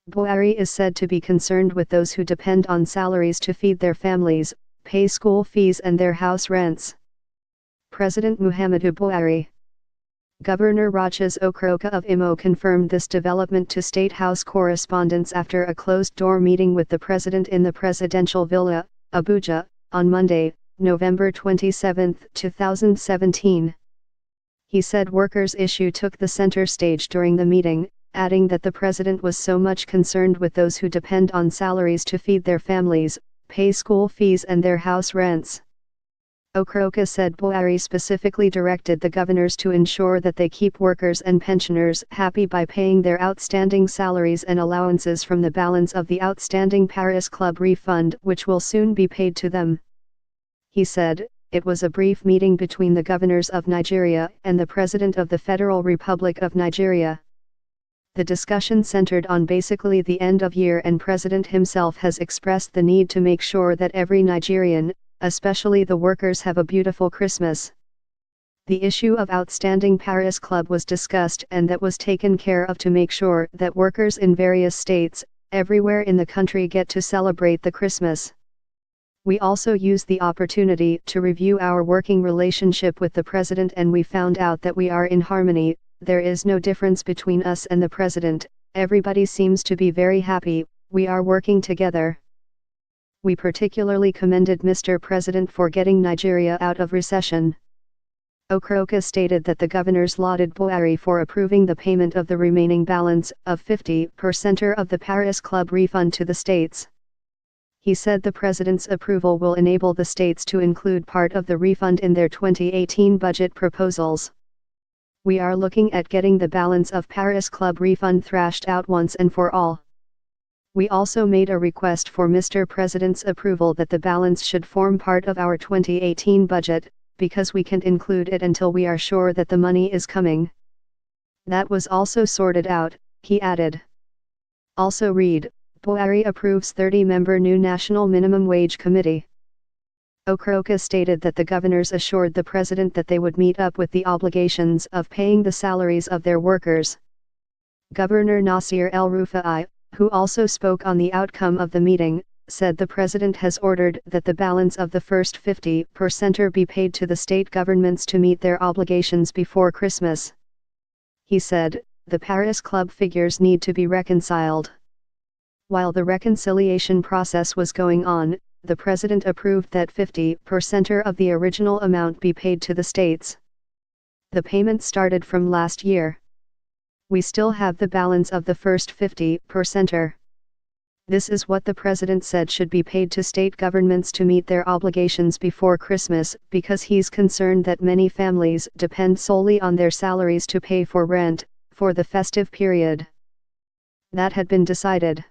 Buhari is said to be concerned with those who depend on salaries to feed their families, pay school fees and their house rents. President Muhammadu Buhari. Governor Rochas Okorocha of Imo confirmed this development to State House correspondents after a closed-door meeting with the president in the presidential villa, Abuja, on Monday, November 27, 2017. He said workers' issue took the center stage during the meeting, adding that the president was so much concerned with those who depend on salaries to feed their families, pay school fees and their house rents. Okorocha said Buhari specifically directed the governors to ensure that they keep workers and pensioners happy by paying their outstanding salaries and allowances from the balance of the outstanding Paris Club refund, which will soon be paid to them. He said, it was a brief meeting between the governors of Nigeria and the President of the Federal Republic of Nigeria. The discussion centered on basically the end of year, and President himself has expressed the need to make sure that every Nigerian, especially the workers, have a beautiful Christmas. The issue of outstanding Paris Club was discussed, and that was taken care of to make sure that workers in various states, everywhere in the country, get to celebrate the Christmas. We also used the opportunity to review our working relationship with the president, and we found out that we are in harmony. There is no difference between us and the president. Everybody seems to be very happy. We are working together. We particularly commended Mr. President for getting Nigeria out of recession. Okorocha stated that the governors lauded Buhari for approving the payment of the remaining balance of 50% of the Paris Club refund to the states. He said the president's approval will enable the states to include part of the refund in their 2018 budget proposals. We are looking at getting the balance of Paris Club refund thrashed out once and for all. We also made a request for Mr. President's approval that the balance should form part of our 2018 budget, because we can't include it until we are sure that the money is coming. That was also sorted out, he added. Also read, Buhari approves 30-member new National Minimum Wage Committee. Okorocha stated that the governors assured the president that they would meet up with the obligations of paying the salaries of their workers. Governor Nasir El-Rufai, who also spoke on the outcome of the meeting, said the president has ordered that the balance of the first 50% be paid to the state governments to meet their obligations before Christmas. He said, the Paris Club figures need to be reconciled. While the reconciliation process was going on, the president approved that 50% of the original amount be paid to the states. The payment started from last year. We still have the balance of the first 50%. This is what the president said should be paid to state governments to meet their obligations before Christmas, because he's concerned that many families depend solely on their salaries to pay for rent, for the festive period. That had been decided.